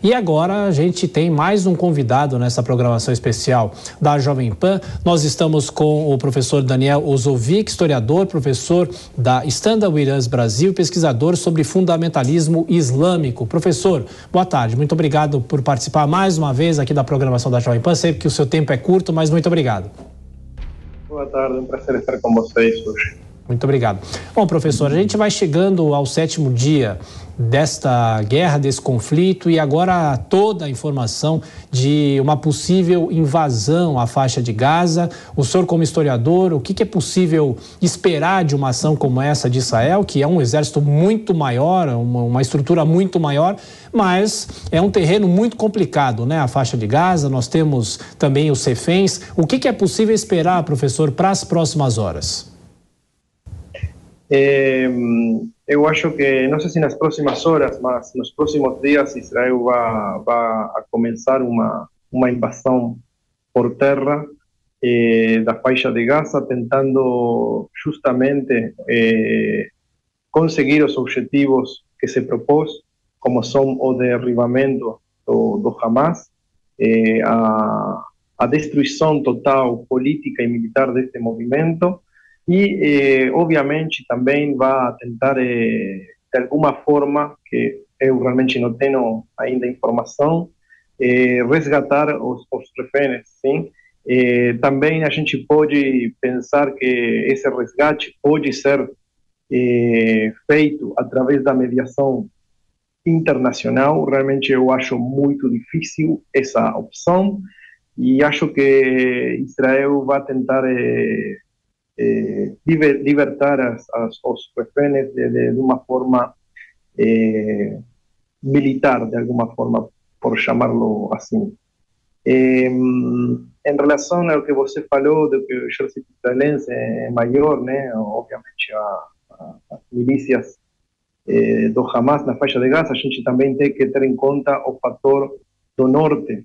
E agora a gente tem mais um convidado nessa programação especial da Jovem Pan. Nós estamos com o professor Daniel Osovic, historiador, professor da Stand With Us Brasil, pesquisador sobre fundamentalismo islâmico. Professor, boa tarde, muito obrigado por participar mais uma vez aqui da programação da Jovem Pan. Sei que o seu tempo é curto, mas muito obrigado. Boa tarde, um prazer estar com vocês hoje. Muito obrigado. Bom, professor, a gente vai chegando ao 7º dia desta guerra, desse conflito, e agora toda a informação de uma possível invasão à faixa de Gaza. O senhor, como historiador, o que é possível esperar de uma ação como essa de Israel, que é um exército muito maior, uma estrutura muito maior, mas é um terreno muito complicado, né? A faixa de Gaza, nós temos também os reféns. O que é possível esperar, professor, para as próximas horas? Eu acho que, não sei se nas próximas horas, mas nos próximos dias, Israel vai começar uma invasão por terra da faixa de Gaza, tentando justamente conseguir os objetivos que se propôs, como são o derribamento do Hamas, a destruição total política e militar deste movimento, e, obviamente, também vai tentar, de alguma forma, que eu realmente não tenho ainda informação, resgatar os reféns, sim? Também a gente pode pensar que esse resgate pode ser feito através da mediação internacional. Realmente eu acho muito difícil essa opção, e acho que Israel vai tentar libertar os reféns de uma forma militar, de alguma forma, por chamá-lo assim. Em relação ao que você falou, de que o exército israelense é maior, né? Obviamente as milícias do Hamas na faixa de Gaza, a gente também tem que ter em conta o fator do norte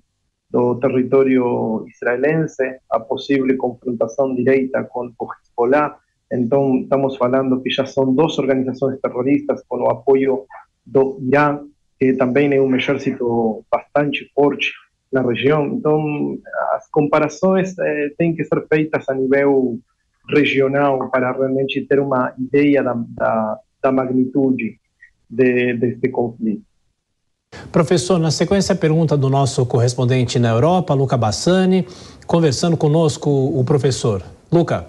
do território israelense, a possível confrontação direta com o Hezbollah. Então, estamos falando que já são 2 organizações terroristas com o apoio do Irã, que também é um exército bastante forte na região. Então, as comparações têm que ser feitas a nível regional para realmente ter uma ideia da magnitude deste conflito. Professor, na sequência a pergunta do nosso correspondente na Europa, Luca Bassani, conversando conosco o professor. Luca.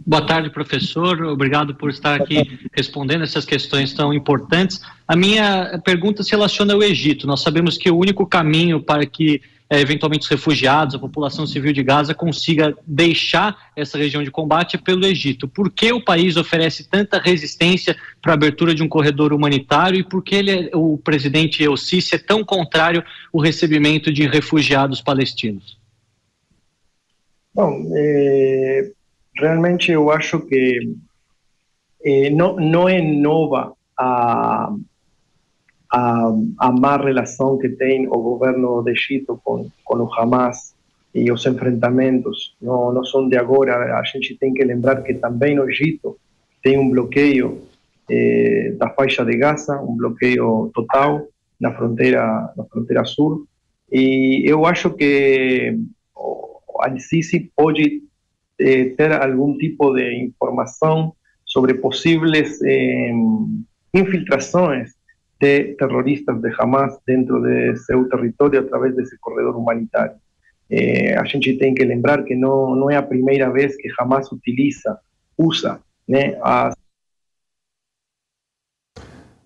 Boa tarde, professor. Obrigado por estar aqui respondendo essas questões tão importantes. A minha pergunta se relaciona ao Egito. Nós sabemos que o único caminho para que eventualmente os refugiados, a população civil de Gaza consiga deixar essa região de combate é pelo Egito. Por que o país oferece tanta resistência para a abertura de um corredor humanitário, e por que o presidente El-Sisi é tão contrário ao recebimento de refugiados palestinos? Bom, realmente eu acho que não é nova a má relação que tem o governo do Egito com o Hamas, e os enfrentamentos não são de agora. A gente tem que lembrar que também no Egito tem um bloqueio da faixa de Gaza, um bloqueio total na fronteira sul, e eu acho que o Al-Sisi pode ter algum tipo de informação sobre possíveis infiltrações de terroristas de Hamas dentro de seu território através desse corredor humanitário. A gente tem que lembrar que não é a primeira vez que Hamas usa, né,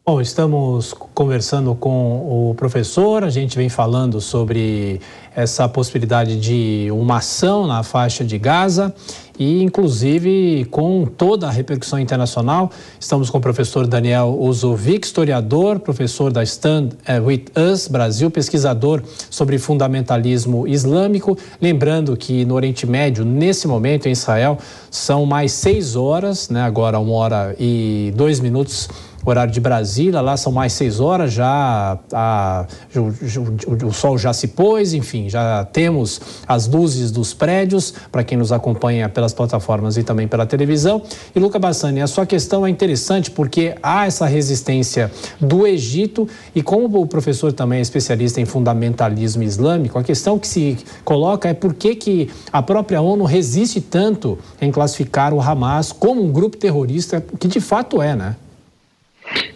Bom, estamos conversando com o professor, a gente vem falando sobre essa possibilidade de uma ação na faixa de Gaza e, inclusive, com toda a repercussão internacional. Estamos com o professor Daniel Osovic, historiador, professor da Stand With Us Brasil, pesquisador sobre fundamentalismo islâmico. Lembrando que no Oriente Médio, nesse momento, em Israel, são mais 6 horas, né, agora 1h02 horário de Brasília, lá são mais 6 horas, já o sol já se pôs, enfim, já temos as luzes dos prédios, para quem nos acompanha pelas plataformas e também pela televisão. E Luca Bassani, a sua questão é interessante porque há essa resistência do Egito e como o professor também é especialista em fundamentalismo islâmico, a questão que se coloca é por que a própria ONU resiste tanto em classificar o Hamas como um grupo terrorista, que de fato é, né?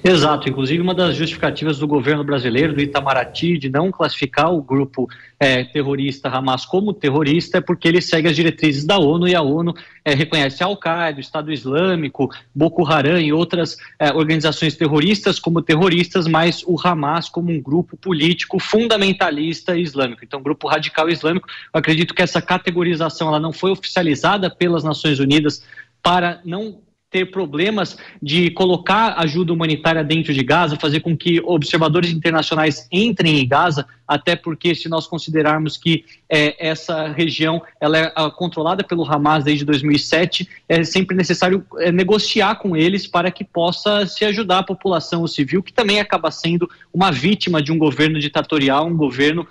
Exato, inclusive uma das justificativas do governo brasileiro, do Itamaraty, de não classificar o grupo terrorista Hamas como terrorista é porque ele segue as diretrizes da ONU e a ONU reconhece a Al-Qaeda, o Estado Islâmico, Boko Haram e outras organizações terroristas como terroristas, mas o Hamas como um grupo político fundamentalista islâmico, então grupo radical islâmico. Eu acredito que essa categorização ela não foi oficializada pelas Nações Unidas para não ter problemas de colocar ajuda humanitária dentro de Gaza, fazer com que observadores internacionais entrem em Gaza, até porque se nós considerarmos que essa região ela é controlada pelo Hamas desde 2007, é sempre necessário negociar com eles para que possa se ajudar a população civil, que também acaba sendo uma vítima de um governo ditatorial, um governo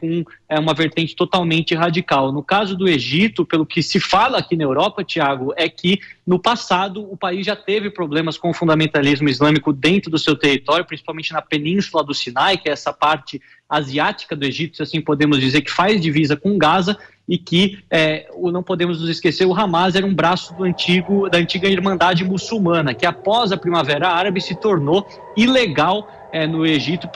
com uma vertente totalmente radical. No caso do Egito, pelo que se fala aqui na Europa, Tiago, é que no passado o país já teve problemas com o fundamentalismo islâmico dentro do seu território, principalmente na Península do Sinai, que é essa parte asiática do Egito, se assim podemos dizer, que faz divisa com Gaza, e que, não podemos nos esquecer, o Hamas era um braço da antiga Irmandade Muçulmana, que após a Primavera Árabe se tornou ilegal no Egito,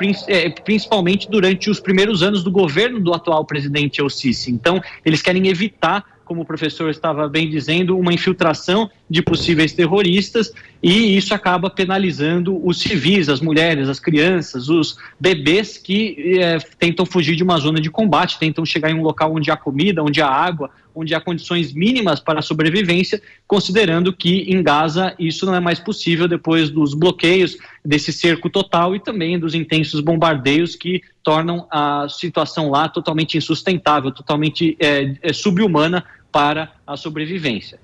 principalmente durante os primeiros anos do governo do atual presidente El-Sisi. Então, eles querem evitar, como o professor estava bem dizendo, uma infiltração de possíveis terroristas, e isso acaba penalizando os civis, as mulheres, as crianças, os bebês que tentam fugir de uma zona de combate, tentam chegar em um local onde há comida, onde há água, onde há condições mínimas para a sobrevivência, considerando que em Gaza isso não é mais possível depois dos bloqueios, desse cerco total e também dos intensos bombardeios que tornam a situação lá totalmente insustentável, totalmente subhumana para a sobrevivência.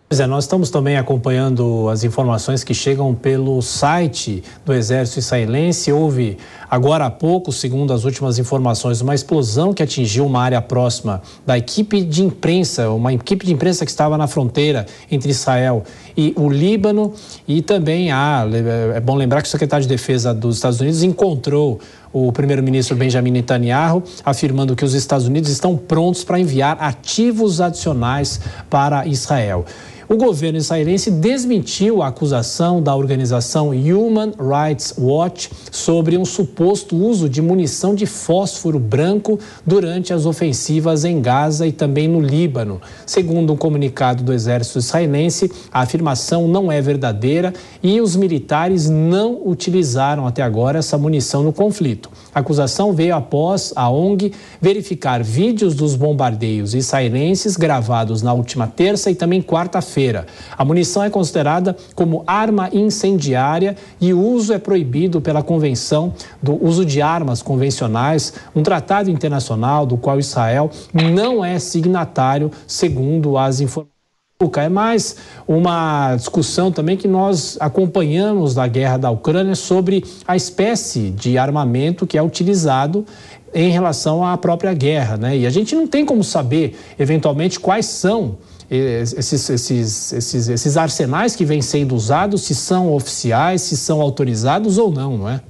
Pois é, nós estamos também acompanhando as informações que chegam pelo site do Exército Israelense. Houve agora há pouco, segundo as últimas informações, uma explosão que atingiu uma área próxima da equipe de imprensa, uma equipe de imprensa que estava na fronteira entre Israel e o Líbano. E também é bom lembrar que o secretário de Defesa dos Estados Unidos encontrou o primeiro-ministro Benjamin Netanyahu, afirmando que os Estados Unidos estão prontos para enviar ativos adicionais para Israel. O governo israelense desmentiu a acusação da organização Human Rights Watch sobre um suposto uso de munição de fósforo branco durante as ofensivas em Gaza e também no Líbano. Segundo um comunicado do exército israelense, a afirmação não é verdadeira e os militares não utilizaram até agora essa munição no conflito. A acusação veio após a ONG verificar vídeos dos bombardeios israelenses gravados na última terça e também quarta-feira. A munição é considerada como arma incendiária e o uso é proibido pela Convenção do Uso de Armas Convencionais, um tratado internacional do qual Israel não é signatário, segundo as informações. É mais uma discussão também que nós acompanhamos da guerra da Ucrânia sobre a espécie de armamento que é utilizado em relação à própria guerra, né? E a gente não tem como saber, eventualmente, quais são esses arsenais que vêm sendo usados, se são oficiais, se são autorizados ou não, não é?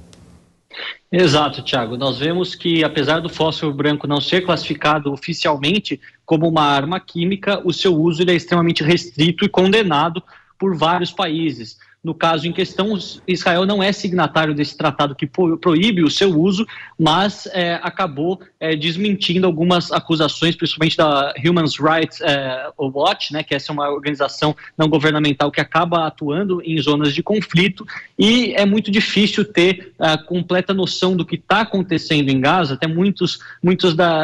Exato, Tiago. Nós vemos que, apesar do fósforo branco não ser classificado oficialmente como uma arma química, o seu uso ele é extremamente restrito e condenado por vários países. No caso em questão, Israel não é signatário desse tratado que proíbe o seu uso, mas acabou desmentindo algumas acusações, principalmente da Human Rights Watch, né, que essa é uma organização não governamental que acaba atuando em zonas de conflito, e é muito difícil ter a completa noção do que está acontecendo em Gaza. Até muitas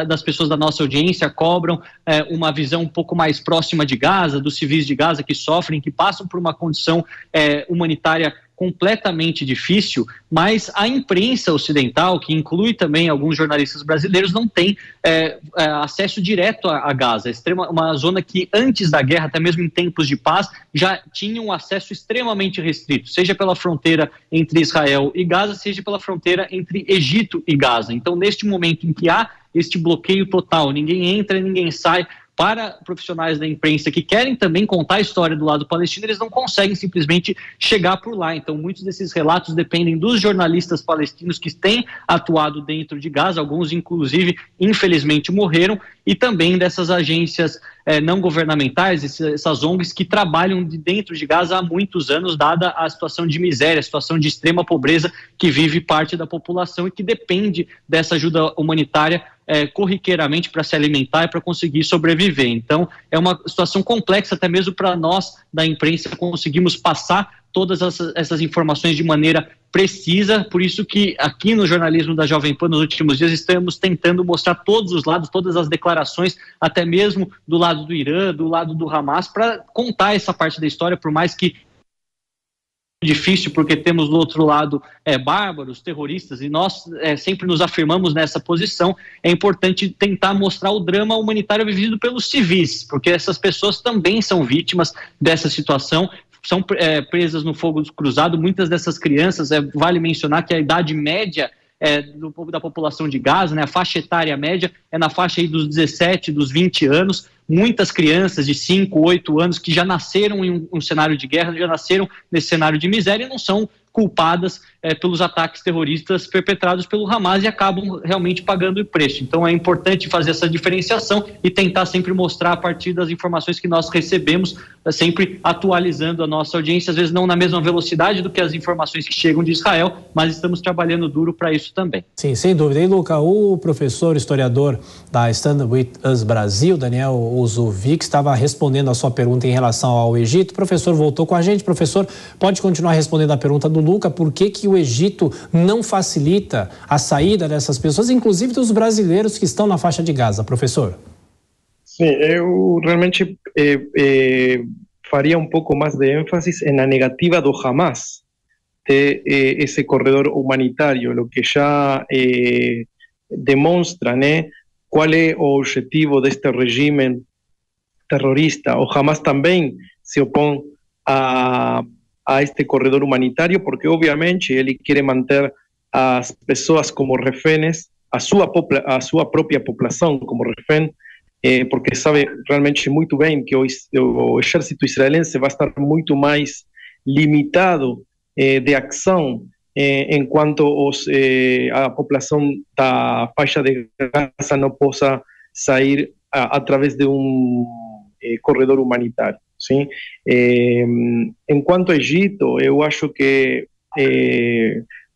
das pessoas da nossa audiência cobram uma visão um pouco mais próxima de Gaza, dos civis de Gaza que sofrem, que passam por uma condição humanitária completamente difícil, mas a imprensa ocidental, que inclui também alguns jornalistas brasileiros, não tem acesso direto a Gaza. Uma zona que antes da guerra, até mesmo em tempos de paz, já tinha um acesso extremamente restrito, seja pela fronteira entre Israel e Gaza, seja pela fronteira entre Egito e Gaza. Então, neste momento em que há este bloqueio total, ninguém entra, ninguém sai, para profissionais da imprensa que querem também contar a história do lado palestino, eles não conseguem simplesmente chegar por lá. Então, muitos desses relatos dependem dos jornalistas palestinos que têm atuado dentro de Gaza, alguns, inclusive, infelizmente, morreram, e também dessas agências não governamentais, essas ONGs que trabalham dentro de Gaza há muitos anos, dada a situação de miséria, a situação de extrema pobreza que vive parte da população e que depende dessa ajuda humanitária corriqueiramente para se alimentar e para conseguir sobreviver. Então, é uma situação complexa, até mesmo para nós da imprensa conseguimos passar todas essas informações de maneira precisa, por isso que aqui no jornalismo da Jovem Pan nos últimos dias estamos tentando mostrar todos os lados, todas as declarações, até mesmo do lado do Irã, do lado do Hamas, para contar essa parte da história, por mais que difícil, porque temos do outro lado bárbaros, terroristas, e nós sempre nos afirmamos nessa posição. É importante tentar mostrar o drama humanitário vivido pelos civis, porque essas pessoas também são vítimas dessa situação, são presas no fogo cruzado. Muitas dessas crianças, vale mencionar que a idade média da população de Gaza, né, a faixa etária média é na faixa aí dos 17, dos 20 anos, muitas crianças de 5, 8 anos que já nasceram em um cenário de guerra, já nasceram nesse cenário de miséria e não são culpadas pelos ataques terroristas perpetrados pelo Hamas e acabam realmente pagando o preço. Então é importante fazer essa diferenciação e tentar sempre mostrar a partir das informações que nós recebemos, sempre atualizando a nossa audiência, às vezes não na mesma velocidade do que as informações que chegam de Israel, mas estamos trabalhando duro para isso também. Sim, sem dúvida. E, Luca, o professor historiador da Stand With Us Brasil, Daniel Uzovic, estava respondendo a sua pergunta em relação ao Egito. O professor voltou com a gente. Professor, pode continuar respondendo a pergunta do Luca, por que o Egito não facilita a saída dessas pessoas, inclusive dos brasileiros que estão na faixa de Gaza, professor? Sim, eu realmente faria um pouco mais de ênfase na negativa do Hamas de esse corredor humanitário, o que já demonstra, né, qual é o objetivo deste regime terrorista. O Hamas também se opõe a este corredor humanitário, porque obviamente ele quer manter as pessoas como reféns, a sua própria população como refém, porque sabe realmente muito bem que o exército israelense vai estar muito mais limitado de ação enquanto a população da faixa de Gaza não possa sair através de corredor humanitário. Sim? Enquanto Egito, eu acho que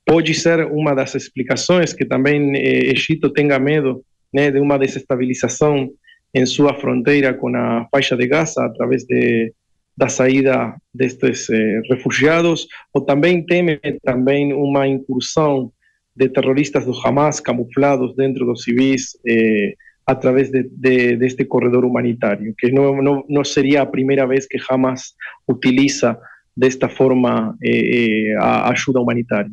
pode ser uma das explicações que também Egito tenha medo, né, de uma desestabilização em sua fronteira com a faixa de Gaza através da saída destes refugiados, ou também teme uma incursão de terroristas do Hamas camuflados dentro dos civis através deste corredor humanitário, que não seria a primeira vez que Hamas utiliza desta forma a ajuda humanitária.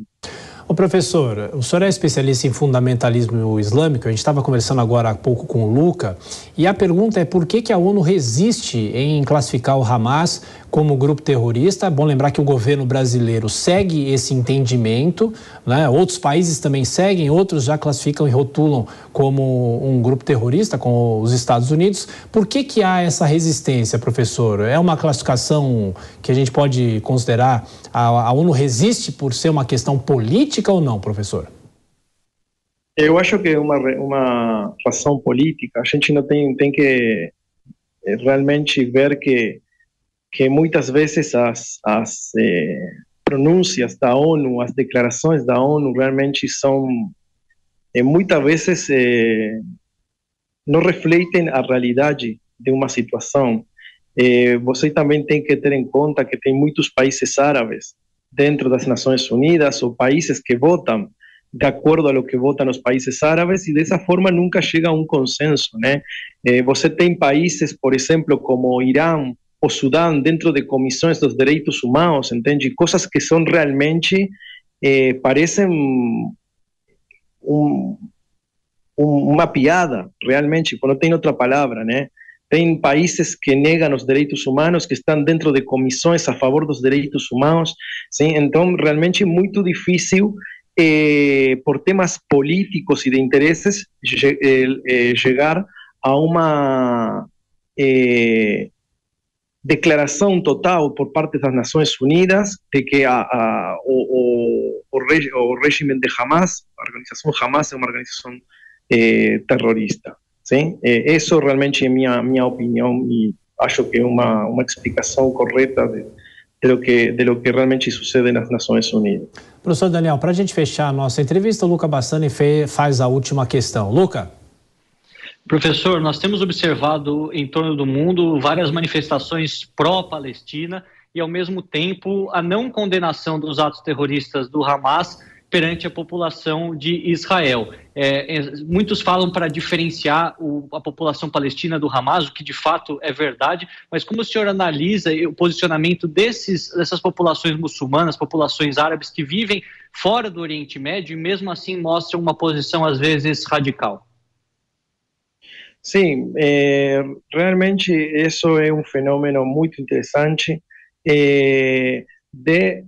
Ô professor, o senhor é especialista em fundamentalismo islâmico, a gente estava conversando agora há pouco com o Luca, e a pergunta é por que a ONU resiste em classificar o Hamas como grupo terrorista? É bom lembrar que o governo brasileiro segue esse entendimento, né? Outros países também seguem, outros já classificam e rotulam como um grupo terrorista, como os Estados Unidos. Por que há essa resistência, professor? É uma classificação que a gente pode considerar, a ONU resiste por ser uma questão política ou não, professor? Eu acho que é uma razão política. A gente não tem que realmente ver que muitas vezes as pronúncias da ONU, as declarações da ONU realmente são, muitas vezes, não refletem a realidade de uma situação. Você também tem que ter em conta que tem muitos países árabes dentro das Nações Unidas, ou países que votam de acordo a que votam os países árabes, e dessa forma nunca chega a um consenso, né? Você tem países, por exemplo, como o Irã o Sudão dentro de comissões dos direitos humanos, entende? Coisas que são realmente, parecem uma piada, realmente, não tem outra palavra, né? Tem países que negam os direitos humanos, que estão dentro de comissões a favor dos direitos humanos, sim? Então, realmente é muito difícil, por temas políticos e de interesses, chegar a uma declaração total por parte das Nações Unidas de que o regime de Hamas, a organização Hamas, é uma organização terrorista. Sim? Isso realmente é minha opinião, e acho que é uma explicação correta de lo que realmente sucede nas Nações Unidas. Professor Daniel, para a gente fechar a nossa entrevista, o Luca Bassani faz a última questão. Luca? Professor, nós temos observado em torno do mundo várias manifestações pró-Palestina e, ao mesmo tempo, a não condenação dos atos terroristas do Hamas perante a população de Israel. Muitos falam para diferenciar a população palestina do Hamas, o que de fato é verdade, mas como o senhor analisa o posicionamento dessas populações muçulmanas, populações árabes que vivem fora do Oriente Médio e mesmo assim mostram uma posição às vezes radical? Sim, realmente isso é um fenômeno muito interessante, de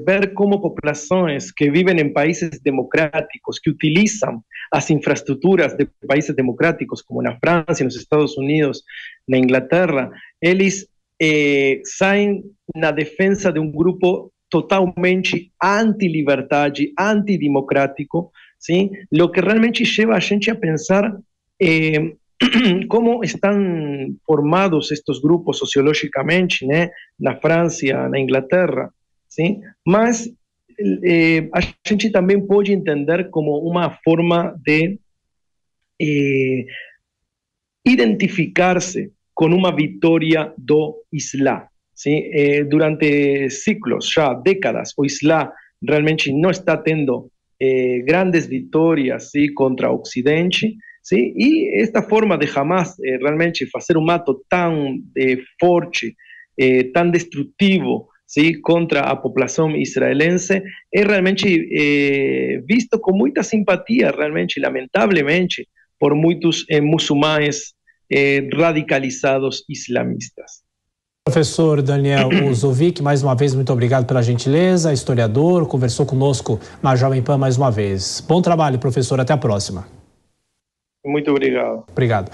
ver como populações que vivem em países democráticos, que utilizam as infraestruturas de países democráticos, como na França, nos Estados Unidos, na Inglaterra, eles saem na defesa de um grupo totalmente anti-liberdade, antidemocrático, sim? O que realmente leva a gente a pensar como estão formados estes grupos sociologicamente, né, na França, na Inglaterra, sim? Mas a gente também pode entender como uma forma de identificar-se com uma vitória do Islã. Sim? Durante séculos, já décadas, o Islã realmente não está tendo grandes vitórias, sim, contra o Ocidente. Sim? E esta forma de Hamas realmente fazer um ato tão forte, tão destrutivo, sim, contra a população israelense, é realmente visto com muita simpatia, realmente, lamentavelmente, por muitos muçulmanos radicalizados islamistas. Professor Daniel Uzovic, mais uma vez, muito obrigado pela gentileza, historiador, conversou conosco na Jovem Pan mais uma vez. Bom trabalho, professor, até a próxima. Muito obrigado. Obrigado.